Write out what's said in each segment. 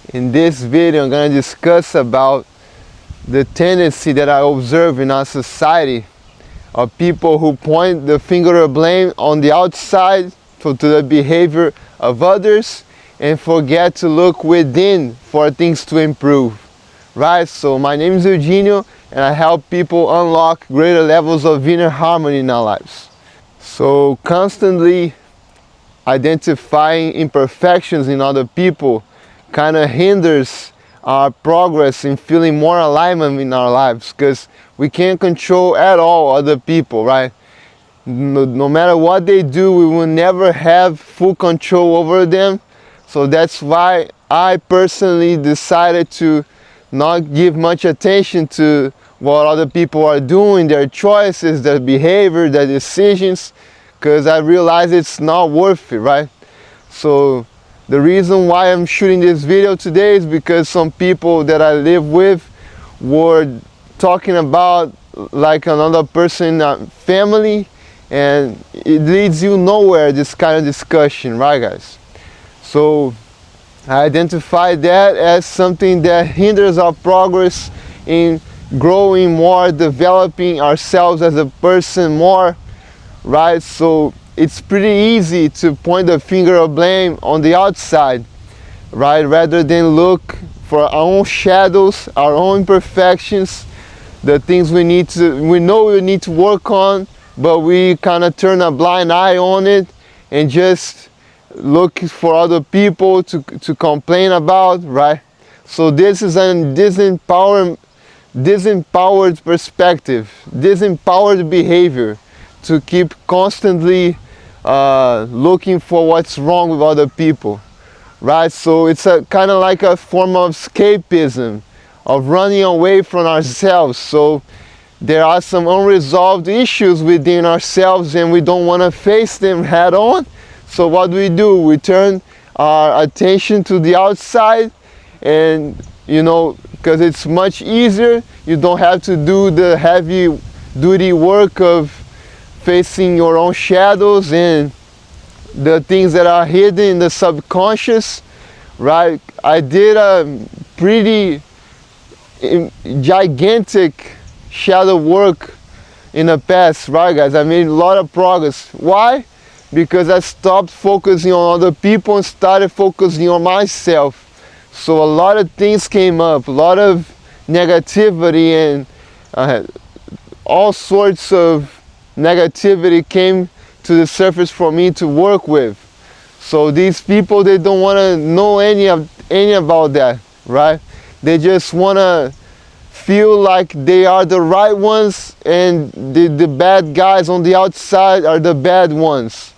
In this video, I'm going to discuss about the tendency that I observe in our society of people who point the finger of blame on the outside to the behavior of others and forget to look within for things to improve. Right? So my name is Eugenio and I help people unlock greater levels of inner harmony in our lives. So constantly identifying imperfections in other people kind of hinders our progress in feeling more alignment in our lives, because we can't control at all other people, right? No matter what they do, we will never have full control over them. So that's why I personally decided to not give much attention to what other people are doing, their choices, their behavior, their decisions, because I realize it's not worth it, right? So the reason why I'm shooting this video today is because some people that I live with were talking about like another person, family, and it leads you nowhere, this kind of discussion, right guys? So I identify that as something that hinders our progress in growing more, developing ourselves as a person more, right? So it's pretty easy to point the finger of blame on the outside, right? Rather than look for our own shadows, our own imperfections, the things we know we need to work on, but we kind of turn a blind eye on it and just look for other people to complain about, right? So this is a disempowered perspective, disempowered behavior, to keep constantly looking for what's wrong with other people, right? So it's a kind of like a form of escapism, of running away from ourselves. So there are some unresolved issues within ourselves and we don't want to face them head on. So what do? We turn our attention to the outside, and because it's much easier, you don't have to do the heavy duty work of facing your own shadows and the things that are hidden in the subconscious, right? I did a pretty gigantic shadow work in the past, right guys? I made a lot of progress. Why? Because I stopped focusing on other people and started focusing on myself. So a lot of things came up, a lot of negativity and all sorts of negativity came to the surface for me to work with. So these people, they don't want to know any about that, right? They just want to feel like they are the right ones and the bad guys on the outside are the bad ones,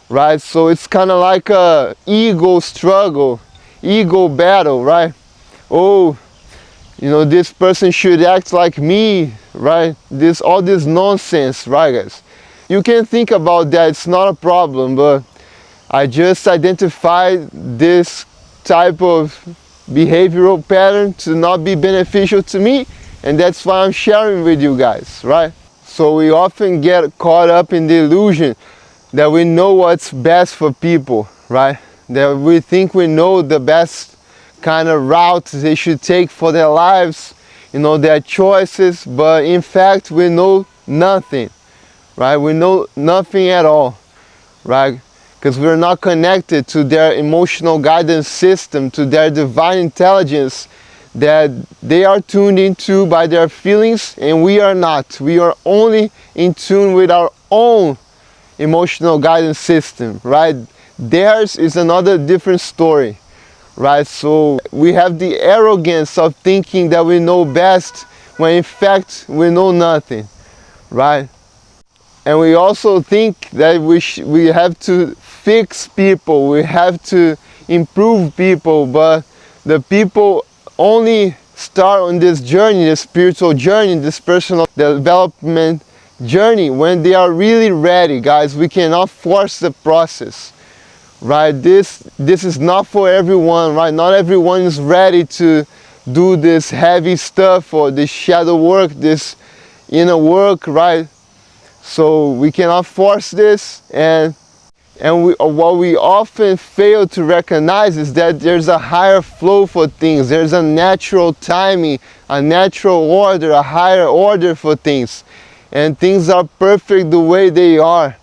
right? So it's kind of like a ego struggle, ego battle, right? Oh, this person should act like me, right? All this nonsense, right guys? You can think about that, it's not a problem, but I just identified this type of behavioral pattern to not be beneficial to me, and that's why I'm sharing with you guys, right? So we often get caught up in the illusion that we know what's best for people, right? That we think we know the best kind of route they should take for their lives, their choices, but in fact we know nothing, right? We know nothing at all, right? Because we're not connected to their emotional guidance system, to their divine intelligence that they are tuned into by their feelings, and we are not. We are only in tune with our own emotional guidance system, right? Theirs is another different story, right? So we have the arrogance of thinking that we know best when in fact we know nothing, right? And we also think that we have to fix people, we have to improve people, but the people only start on this journey, this spiritual journey, this personal development journey, when they are really ready, guys. We cannot force the process, right? This is not for everyone, right? Not everyone is ready to do this heavy stuff or this shadow work, this inner work, right? So we cannot force this, and And what we often fail to recognize is that there's a higher flow for things. There's a natural timing, a natural order, a higher order for things. And things are perfect the way they are,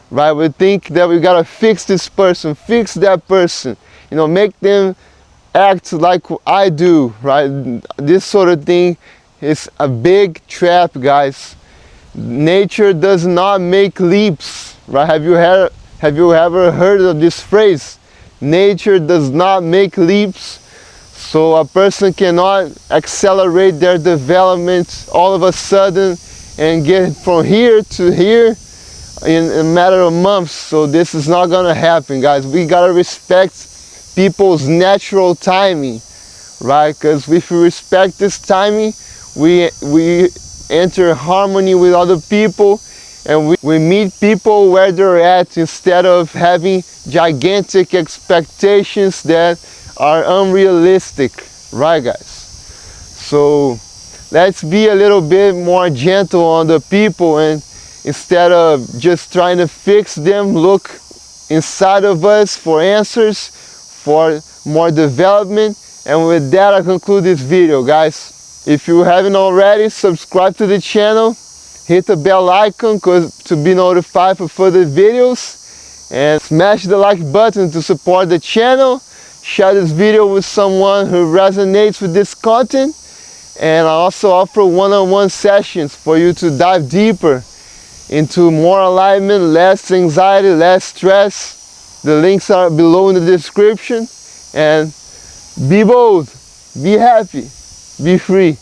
right? We think that we gotta fix this person, fix that person, you know, make them act like I do, right? This sort of thing is a big trap, guys. Nature does not make leaps, right? Have you ever heard of this phrase? Nature does not make leaps. So a person cannot accelerate their development all of a sudden and get from here to here in a matter of months. So this is not gonna happen, guys. We gotta respect people's natural timing, right? Because if we respect this timing, we enter harmony with other people, and we meet people where they're at instead of having gigantic expectations that are unrealistic, right, guys? So let's be a little bit more gentle on the people, and instead of just trying to fix them, look inside of us for answers, for more development. And with that, I conclude this video, guys. If you haven't already, subscribe to the channel, hit the bell icon to be notified for further videos, and smash the like button to support the channel. Share this video with someone who resonates with this content, and I also offer one-on-one sessions for you to dive deeper into more alignment, less anxiety, less stress. The links are below in the description. And be bold, be happy, be free.